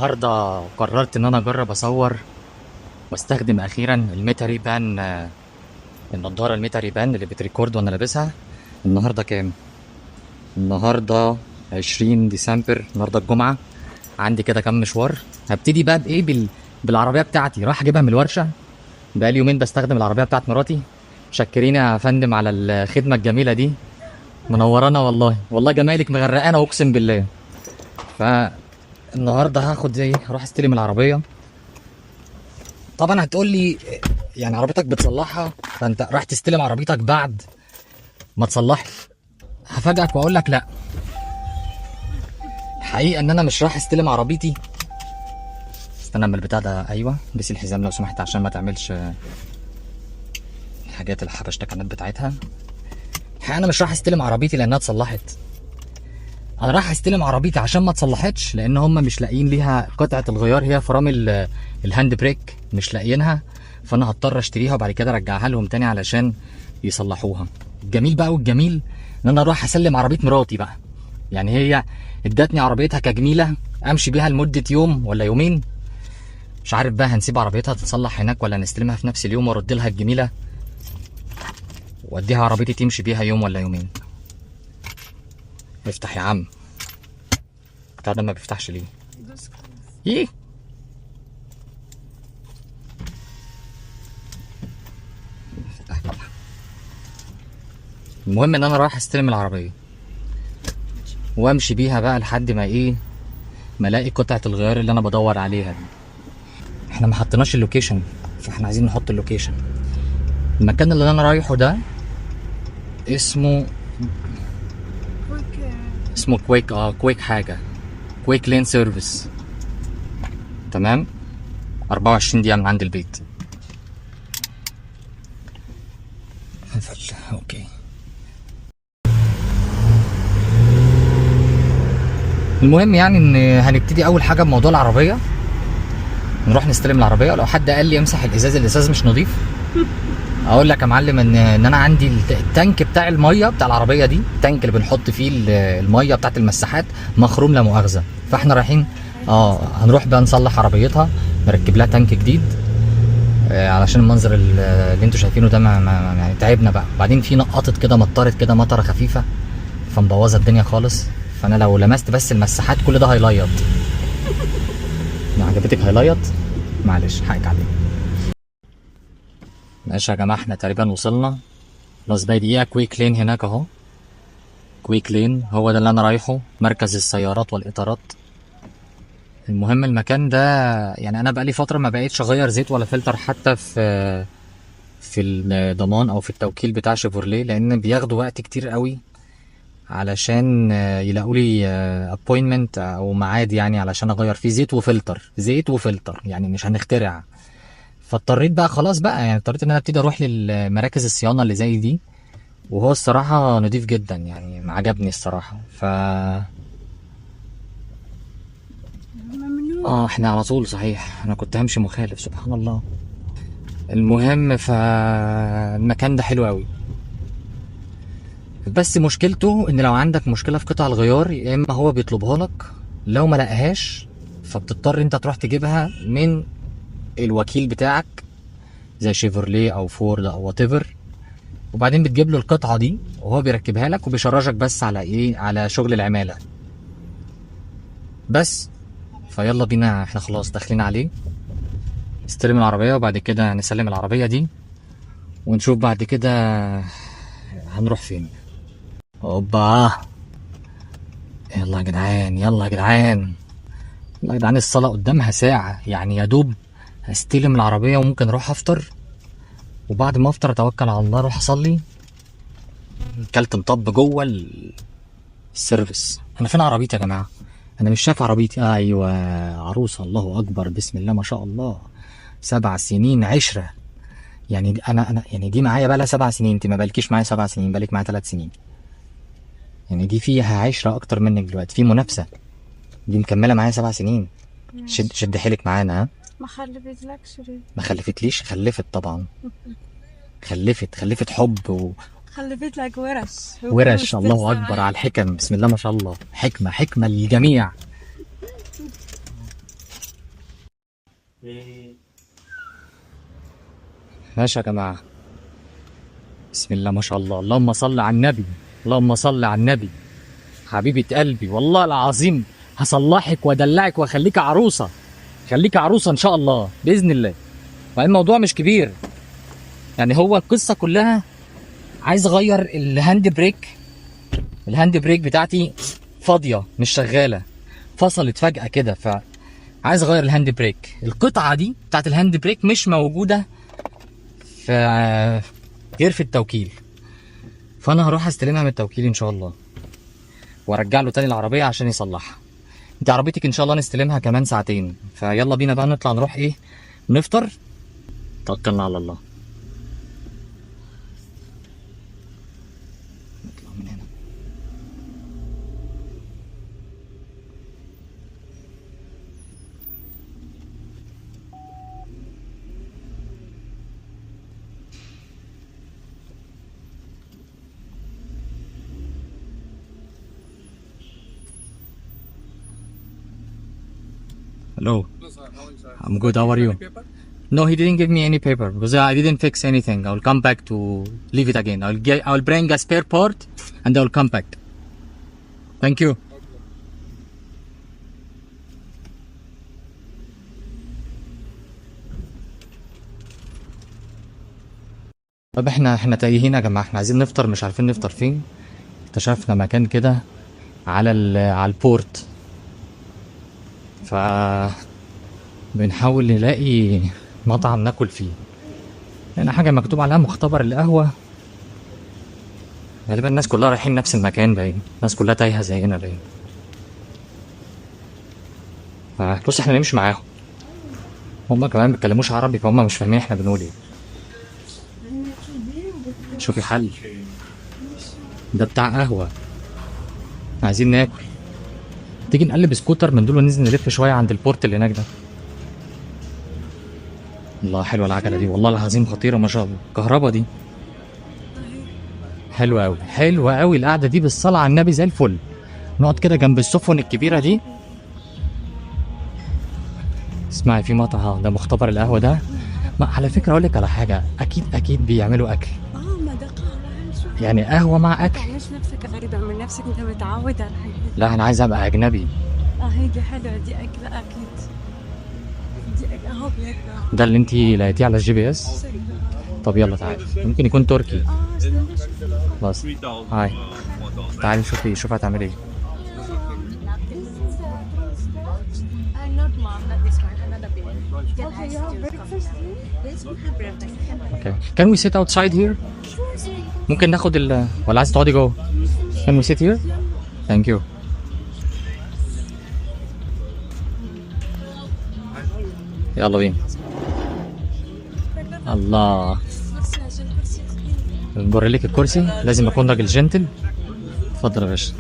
النهارده قررت ان انا اجرب اصور واستخدم اخيرا الميتا ري بان، النضاره الميتا ري بان اللي بتريكورد وانا لابسها. النهارده كام؟ النهارده 20 ديسمبر، النهارده الجمعه. عندي كده كام مشوار. هبتدي بقى بايه بالعربيه بتاعتي، راح اجيبها من الورشه. بقالي يومين بستخدم العربيه بتاعت مراتي. متشكرين يا فندم على الخدمه الجميله دي، منورانا والله. والله جمالك مغرقانا اقسم بالله. فالنهارده هاخد زي اروح استلم العربيه. طبعا هتقول لي يعني عربيتك بتصلحها، فانت راح تستلم عربيتك بعد ما تصلحها. هفاجئك واقول لك لا، الحقيقه ان انا مش راح استلم عربيتي. استنى اما البتاع ده، ايوه بس الحزام لو سمحت عشان ما تعملش الحاجات الحبشتكنات بتاعتها. الحقيقه انا مش راح استلم عربيتي لانها اتصلحت. انا راح استلم عربيتي عشان ما اتصلحتش، لان هم مش لاقيين ليها قطعه الغيار، هي فرامل الهاند بريك مش لاقيينها. فانا هضطر اشتريها وبعد كده ارجعها لهم تاني علشان يصلحوها. الجميل بقى والجميل ان انا اروح اسلم عربيه مراتي بقى. يعني هي ادتني عربيتها كجميله امشي بيها لمده يوم ولا يومين. مش عارف بقى هنسيب عربيتها تتصلح هناك ولا نستلمها في نفس اليوم وارد لها الجميله واديها عربيتي تمشي بيها يوم ولا يومين. افتح يا عم. بتاع ده ما بيفتحش ليه؟ ايه؟ المهم ان انا رايح استلم العربيه وامشي بيها بقى لحد ما ما الاقي قطعه الغيار اللي انا بدور عليها دي. احنا ما حطيناش اللوكيشن، فاحنا عايزين نحط اللوكيشن. المكان اللي انا رايحه ده اسمه كويك، كويك حاجه، كويك لين سيرفيس. تمام، 24 دقيقه من عند البيت. اوكي. المهم يعني ان هنبتدي اول حاجه بموضوع العربيه. نروح نستلم العربيه. لو حد قال لي امسح الازاز مش نظيف، اقول لك يا معلم ان انا عندي التانك بتاع الميه بتاع العربيه دي، التانك اللي بنحط فيه الميه بتاعت المساحات، مخروم لا مؤاخذه. فاحنا رايحين هنروح بقى نصلح عربيتها، نركب لها تانك جديد علشان المنظر اللي انتوا شايفينه ده يعني تعبنا بقى. بعدين في نقطت كده، مطرت كده مطره خفيفه فمبوظه الدنيا خالص. فانا لو لمست بس المساحات كل ده هيليط. ما عجبتك هيليط؟ معلش حقك عليه. ماشي يا جماعه، احنا تقريبا وصلنا. بس باقي دقيقه. كويك لين هناك اهو. كويك لين هو ده اللي انا رايحه، مركز السيارات والاطارات. المهم المكان ده يعني انا بقالي فتره ما بقيتش اغير زيت ولا فلتر حتى في الضمان او في التوكيل بتاع شيفورليه، لان بياخدوا وقت كتير قوي علشان يلاقوا لي ابوينتمنت او ميعاد، يعني علشان اغير فيه زيت وفلتر يعني مش هنخترع. فاضطريت بقى خلاص بقى، يعني اضطريت ان انا ابتدي اروح للمراكز الصيانه اللي زي دي. وهو الصراحه نضيف جدا، يعني عجبني الصراحه. احنا على طول صحيح، انا كنت همشي مخالف سبحان الله. المهم فالمكان ده حلو قوي، بس مشكلته ان لو عندك مشكله في قطع الغيار يا اما هو بيطلبها لك، لو ما لقاهاش فبتضطر انت تروح تجيبها من الوكيل بتاعك زي شيفرليه او فورد او وات ايفر، وبعدين بتجيب له القطعه دي وهو بيركبها لك وبيشرجك بس على على شغل العماله بس. فيلا بينا، احنا خلاص داخلين عليه. نستلم العربيه وبعد كده نسلم العربيه دي ونشوف بعد كده هنروح فين. اوبا، يلا يا جدعان يلا يا جدعان يلا يا جدعان. الصلاة قدامها ساعة، يعني يا دوب هستلم العربية وممكن اروح افطر، وبعد ما افطر اتوكل على الله اروح اصلي. كلت مطب جوه السيرفيس. انا فين عربيتي يا جماعة؟ انا مش شايف عربيتي. ايوه، عروسة، الله اكبر، بسم الله ما شاء الله. 7 سنين عشرة. يعني انا يعني دي معايا بقى لها 7 سنين. انت ما بالكيش معايا 7 سنين، بالك معايا 3 سنين. يعني دي فيها عشرة اكتر منك دلوقتي، في منافسة. دي مكملة معايا 7 سنين. شد حيلك معانا. ها، ما خلفتلكش ليه؟ ما خلفتليش؟ خلفت طبعا. خلفت حب خلفت لك ورش ورش. الله اكبر على الحكم، بسم الله ما شاء الله. حكمة للجميع. ماشي يا جماعة، بسم الله ما شاء الله، اللهم صل على النبي، اللهم صل على النبي. حبيبة قلبي والله العظيم هصلحك وادلعك واخليك عروسة، خليك عروسة ان شاء الله بإذن الله. وبعدين الموضوع مش كبير، يعني هو القصة كلها عايز اغير الهاند بريك. الهاند بريك بتاعتي فاضية مش شغالة، فصلت فجأة كده، فعايز اغير الهاند بريك. القطعة دي بتاعت الهاند بريك مش موجودة في غير في التوكيل، فانا هروح استلمها من التوكيل ان شاء الله وارجع له تاني العربيه عشان يصلحها. انت عربيتك ان شاء الله نستلمها كمان ساعتين، فيلا بينا بقى نطلع نروح ايه، نفطر. توكلنا على الله. نطلع من هنا. Hello. I'm good. How are you? No, he didn't give me any paper because I didn't fix anything. I will come back to leave it again. I will bring a spare part and I will come back. Thank you. طب احنا تايهين يا جماعه، احنا عايزين نفطر مش عارفين نفطر فين. اكتشفنا مكان كده على على البورت، ف بنحاول نلاقي مطعم ناكل فيه. هنا حاجه مكتوب عليها مختبر القهوه، غالبا الناس كلها رايحين نفس المكان، باين الناس كلها تايهه زينا باين. فبص احنا نمشي معاهم، هما كمان ما بيتكلموش عربي فهم مش فاهمين احنا بنقول ايه. شوفي حل، ده بتاع قهوه، عايزين ناكل. تيجي نقلب سكوتر من دول وننزل نلف شويه عند البورت اللي هناك ده. الله حلوه العجله دي والله العظيم، خطيره ما شاء الله، كهربا دي حلوه قوي، حلوه قوي القعده دي بالصلاه على النبي زي الفل. نقعد كده جنب السفن الكبيره دي. اسمعي في مطعم ده مختبر القهوه ده، ما على فكره اقول لك على حاجه، اكيد بيعملوا اكل، ما دقيقة. يعني قهوه مع اكل. تعملش نفسك غريب، اعمل نفسك انت متعود على الحاجة. لا انا عايز ابقى اجنبي. هيدي حلوة، دي أكلة أكيد. دي أكلة أهو بياكل. ده اللي انت لقيتيه على الجي بي اس؟ طب يلا تعالي، ممكن يكون تركي. استنى شوف. خلاص هاي، تعالي شوفي هتعملي ايه. Not mom, not this one, another bit. Okay, you have breakfast here? Yes, we have breakfast. اوكي can we sit outside here؟ ممكن ناخد ولا عايز تقعدي جوه؟ can we sit here؟ thank you. يلا بينا. الله، نجر لك الكرسي، لازم اكون راجل جنتل. اتفضل يا باشا،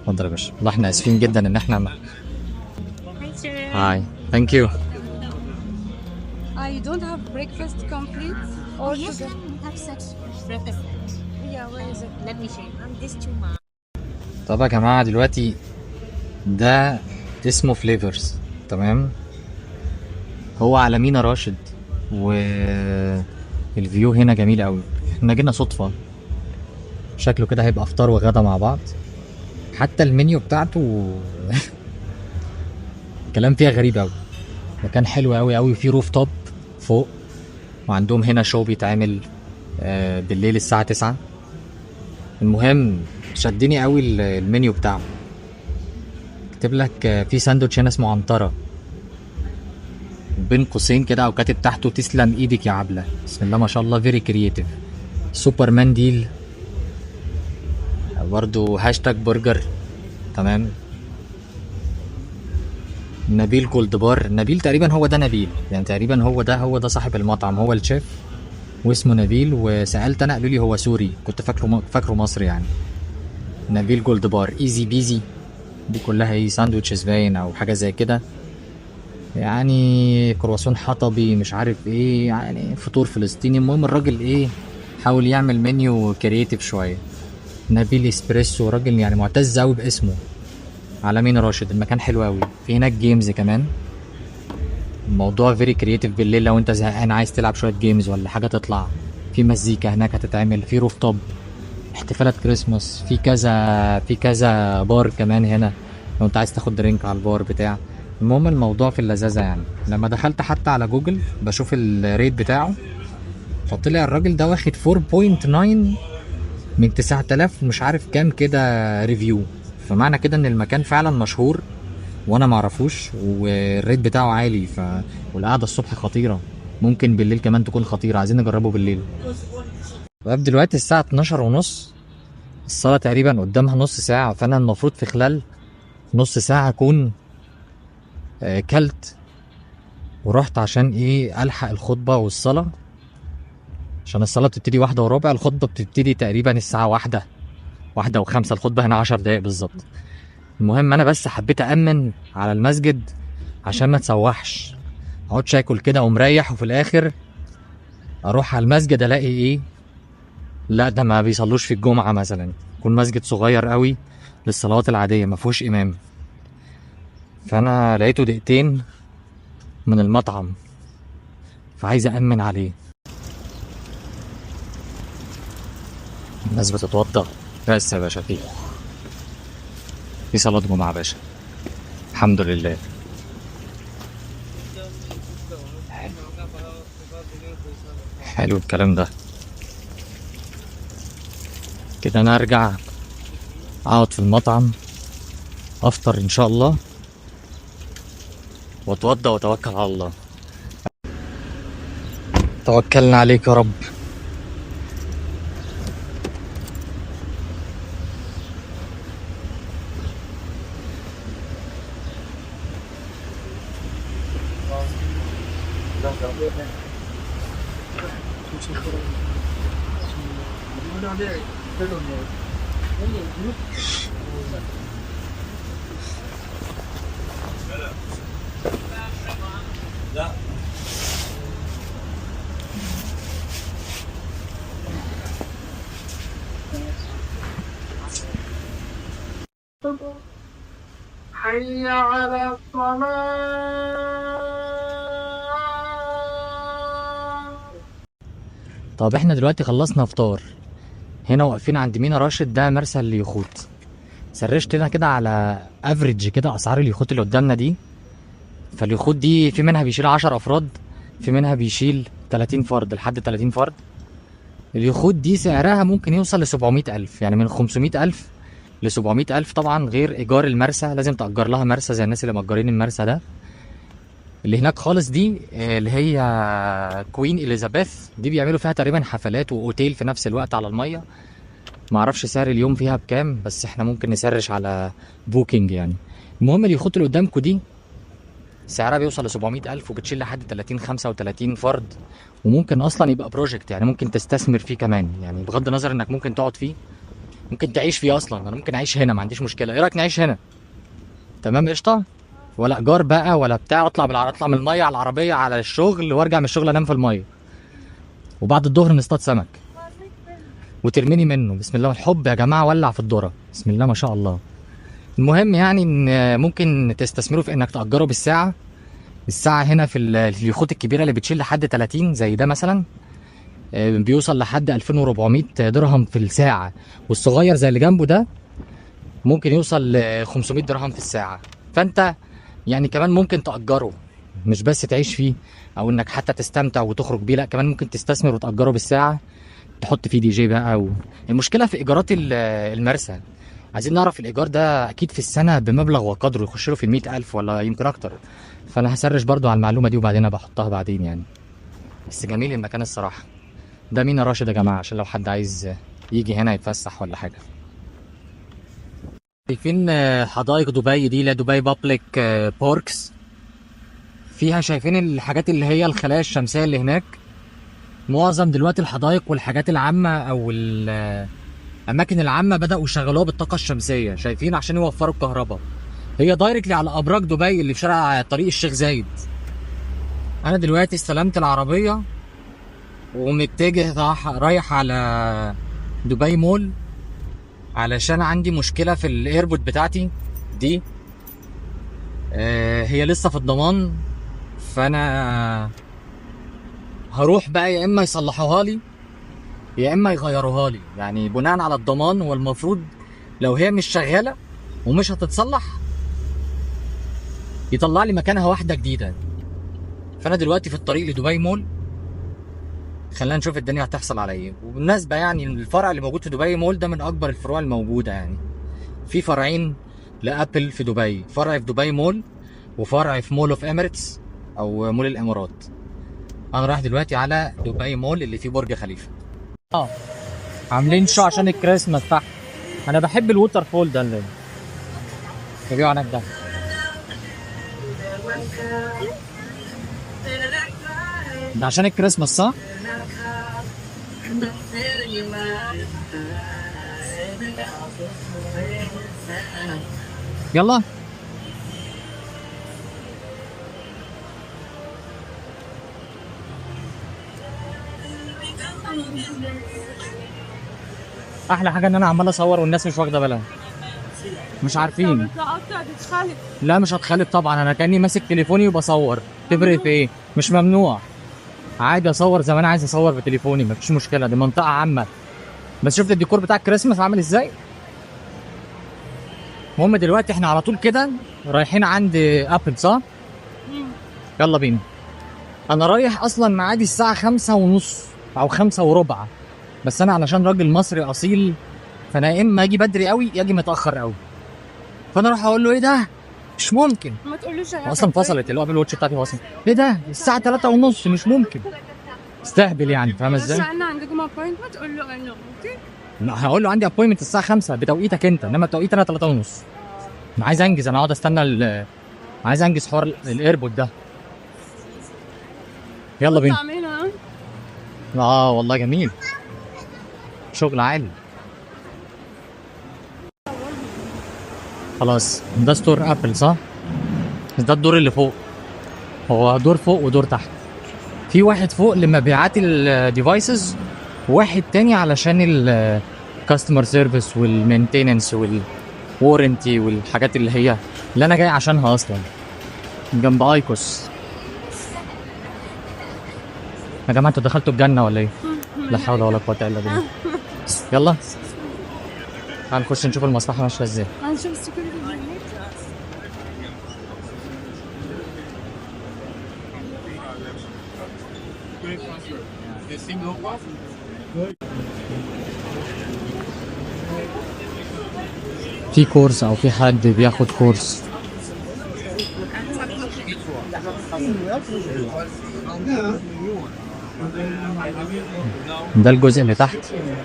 اتفضل يا باشا. والله احنا اسفين جدا ان احنا هاي ثانك يو. You don't have breakfast complete? Or Yes, sugar? we have such breakfast. Yeah, where is it? Let me show you. This too much. طب يا جماعه دلوقتي ده اسمه فليفرز، تمام؟ هو على مينا راشد، والفيو هنا جميل قوي. احنا جينا صدفه، شكله كده هيبقى افطار وغدا مع بعض. حتى المنيو بتاعته كلام فيها غريب قوي. مكان حلو قوي قوي، فيه روف توب فوق، وعندهم هنا شو بيتعمل بالليل الساعه 9. المهم شدني قوي المنيو بتاعه. كاتب لك في ساندوتش هنا اسمه عنتره بين قوسين كده، او كاتب تحته تسلم ايدك يا عبله. بسم الله ما شاء الله، فيري كرييتيف. سوبرمان ديل برضو، هاشتاج برجر، تمام. نبيل جولد بار، نبيل تقريبا هو ده نبيل، يعني تقريبا هو ده صاحب المطعم، هو الشيف واسمه نبيل. وسالت انا قالوا لي هو سوري، كنت فاكره مصري يعني. نبيل جولد بار، ايزي بيزي، دي كلها ايه ساندوتشز باين او حاجه زي كده، يعني كرواسون حطبي مش عارف ايه، يعني فطور فلسطيني. المهم الراجل ايه حاول يعمل منيو كرييتيف شويه. نبيل اسبريسو، راجل يعني معتز قوي باسمه. على مين راشد، المكان حلو قوي. في هناك جيمز كمان، الموضوع فيري كرييتيف بالليل لو انت زهقان عايز تلعب شويه جيمز ولا حاجه، تطلع في مزيكا هناك هتتعمل في روف توب، احتفالات كريسماس، في كذا بار كمان هنا لو انت عايز تاخد درينك على البار بتاع. المهم الموضوع في اللذاذه يعني. لما دخلت حتى على جوجل بشوف الريت بتاعه، فطلع الراجل ده واخد 4.9 من 9000 مش عارف كام كده ريفيو، فمعنى كده ان المكان فعلا مشهور وانا معرفوش، والريت بتاعه عالي. والقعده الصبح خطيره، ممكن بالليل كمان تكون خطيره، عايزين نجربه بالليل. طيب دلوقتي الساعه 12 ونص، الصلاه تقريبا قدامها نص ساعه، فانا المفروض في خلال نص ساعه اكون كلت ورحت عشان ايه الحق الخطبه والصلاه، عشان الصلاه بتبتدي 1:15، الخطبه بتبتدي تقريبا الساعه 1:05، الخطبه هنا 10 دقايق بالظبط. المهم انا بس حبيت امن على المسجد عشان ما تسوحش، اقعدش اكل كده ومريح وفي الاخر اروح على المسجد الاقي ايه، لا ده ما بيصلوش في الجمعه مثلا، يكون مسجد صغير قوي للصلوات العاديه ما فيهوش امام. فانا لقيته دقيقتين من المطعم، فعايز امن عليه. الناس بتتوضا، بس يا باشا في صلاه جمعه يا باشا، الحمد لله. حلو الكلام ده. كده انا ارجع اقعد في المطعم افطر ان شاء الله واتوضى واتوكل على الله. توكلنا عليك يا رب. حي على الصلاة. طب احنا دلوقتي خلصنا فطار، هنا واقفين عند مينا راشد، ده مرسى اليخوت. سرشت هنا كده على افريج كده اسعار اليخوت اللي قدامنا دي، فاليخوت دي في منها بيشيل 10 افراد، في منها بيشيل 30 فرد لحد 30 فرد. اليخوت دي سعرها ممكن يوصل ل 700,000، يعني من 500,000 ل 700,000 طبعا، غير ايجار المرسى، لازم تأجر لها مرسى زي الناس اللي مأجرين المرسى ده. اللي هناك خالص دي اللي هي كوين اليزابيث دي، بيعملوا فيها تقريبا حفلات واوتيل في نفس الوقت على الميه. معرفش سعر اليوم فيها بكام، بس احنا ممكن نسرش على بوكينج يعني. المهم اليخوت اللي قدامكم دي سعرها بيوصل ل 700,000 وبتشيل لحد 30-35 فرد، وممكن اصلا يبقى بروجكت، يعني ممكن تستثمر فيه كمان، يعني بغض النظر انك ممكن تقعد فيه، ممكن تعيش فيه اصلا. انا ممكن اعيش هنا ما عنديش مشكله، ايه رايك نعيش هنا؟ تمام قشطه، ولا ايجار بقى ولا بتاع، اطلع من الميه على العربيه على الشغل وارجع من الشغل انام في الميه، وبعد الظهر نصطاد سمك وترميني منه. بسم الله الحب يا جماعه، ولع في الذره، بسم الله ما شاء الله. المهم يعني ان ممكن تستثمروا في انك تأجروا بالساعه. الساعه هنا في اليخوت الكبيره اللي بتشيل لحد 30 زي ده مثلا بيوصل لحد 2400 درهم في الساعه، والصغير زي اللي جنبه ده ممكن يوصل ل 500 درهم في الساعه. فانت يعني كمان ممكن تأجره، مش بس تعيش فيه او انك حتى تستمتع وتخرج بيه، لا كمان ممكن تستثمر وتأجره بالساعه، تحط فيه دي جي بقى المشكله في ايجارات المرسى، عايزين نعرف الايجار ده اكيد في السنه بمبلغ وقدره يخش له في 100,000 ولا يمكن اكتر. فانا هسرش برضو على المعلومه دي وبعدين بحطها بعدين يعني. بس جميل المكان الصراحه. ده مينا راشد يا جماعه، عشان لو حد عايز يجي هنا يتفسح ولا حاجه. شايفين حدائق دبي دي، لا دبي بابليك باركس، فيها شايفين الحاجات اللي هي الخلايا الشمسيه اللي هناك. معظم دلوقتي الحدائق والحاجات العامه او الاماكن العامه بداوا يشغلوها بالطاقه الشمسيه، شايفين، عشان يوفروا الكهرباء. هي دايركتلي على ابراج دبي اللي في شارع طريق الشيخ زايد. انا دلوقتي استلمت العربيه ومتجه رايح على دبي مول، علشان عندي مشكله في الايربود بتاعتي دي، هي لسه في الضمان، فانا هروح بقى يا اما يصلحوها لي يا اما يغيروها لي، يعني بناء على الضمان. هو المفروض لو هي مش شغاله ومش هتتصلح يطلع لي مكانها واحده جديده. فانا دلوقتي في الطريق لدبي مول، خلينا نشوف الدنيا هتحصل على ايه. وبالمناسبه يعني الفرع اللي موجود في دبي مول ده من اكبر الفروع الموجوده، يعني في فرعين لابل في دبي، فرع في دبي مول وفرع في مول اوف اميريتس او مول الامارات. انا رايح دلوقتي على دبي مول اللي فيه برج خليفه. عاملين شو عشان الكريسماس تحت. انا بحب الووتر فول ده اللي بيبيعوا هناك ده. ده عشان الكريسماس صح؟ يلا احلى حاجه ان انا عمال اصور والناس مش واخده بالها، مش عارفين. لا مش هتخالف طبعا، انا كاني ماسك تليفوني وبصور. تفرق في ايه؟ مش ممنوع، عادي اصور زي ما انا عايز اصور بتليفوني، مفيش مشكله، دي منطقه عامه. بس شفت الديكور بتاع الكريسماس عامل ازاي؟ المهم دلوقتي احنا على طول كده رايحين عند ابل صح؟ يلا بينا. انا رايح اصلا معادي الساعه 5:30 او 5:15، بس انا علشان راجل مصري اصيل فانا يا اما اجي بدري قوي يا اجي متاخر قوي. فانا اروح اقول له ايه ده؟ مش ممكن. ما تقولوش اصلا فصلت اللي هو الواتش بتاعتي فصل. ايه ده؟ الساعه 3:30 مش ممكن. استهبل يعني، فاهم ازاي؟ بس انا عندكم ابوينتمنت تقول له انه اوكي. لا هقول له عندي ابوينتمنت الساعه 5 بتوقيتك انت، انما توقيت انا 3:30. انا عايز انجز، انا اقعد استنى عايز انجز حوار الايربود ده. يلا بينا. والله جميل، شغل عالي. خلاص ده ستور ابل صح؟ ده الدور اللي فوق، هو دور فوق ودور تحت. في واحد فوق لمبيعات الديفايسز وواحد تاني علشان الكاستمر سيرفيس والمينتيننس والورنتي والحاجات اللي انا جاي عشانها اصلا، جنب ايكوس. يا جماعه انتوا دخلتوا الجنه ولا ايه؟ لا حول ولا قوه الا بالله. يلا تعال نخش نشوف المصلحه ماشيه ازاي. هنشوف السكيورتي هناك. في كورس او في حد بياخد كورس. ده الجزء اللي تحت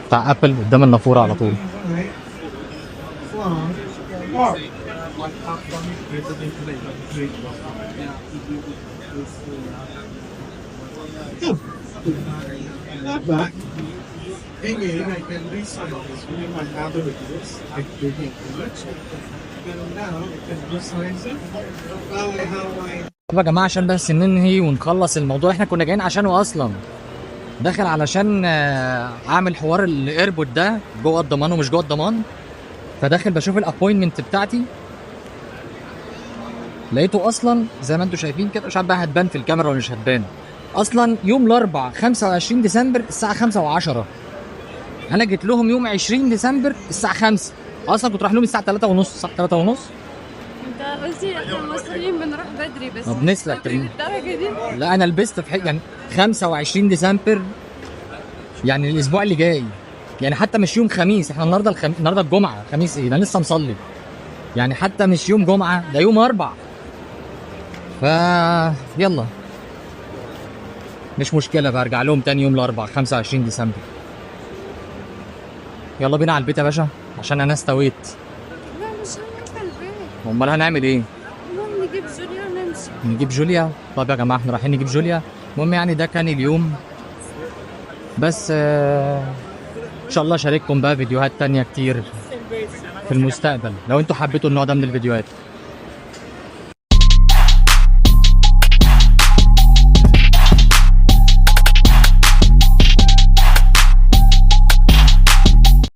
بتاع ابل قدام النافوره على طول. طب يا جماعه عشان بس ننهي ونخلص الموضوع احنا كنا جايين عشانه اصلا. داخل علشان اعمل حوار الايربود ده جوه الضمان ومش جوه الضمان. فداخل بشوف الابوينتمنت بتاعتي، لقيته اصلا زي ما انتم شايفين كده، مش عارف بقى هتبان في الكاميرا ولا مش هتبان. اصلا يوم الاربعاء 25 ديسمبر الساعه 5:10. انا جيت لهم يوم 20 ديسمبر الساعه 5. اصلا كنت رايح لهم الساعه 3:30 صح؟ 3:30. انت قلتي احنا المصريين بنروح بدري بس بنسلك الدرجه دي. لا انا لبست في يعني 25 ديسمبر يعني الاسبوع اللي جاي، يعني حتى مش يوم خميس. احنا النهارده النهارده الجمعه، خميس ايه؟ انا لسه مصلي. يعني حتى مش يوم جمعه، ده يوم اربع. يلا مش مشكله، برجع لهم تاني يوم الاربع 25 ديسمبر. يلا بينا على البيت يا باشا عشان انا استويت. لا مش هنروح البيت. امال هنعمل ايه؟ المهم نجيب جوليا ونمشي. نجيب جوليا؟ طب يا جماعه احنا رايحين نجيب جوليا. المهم يعني ده كان اليوم، بس ان شاء الله اشارككم بقى فيديوهات تانية كتير في المستقبل لو انتوا حبيتوا النوع ده من الفيديوهات.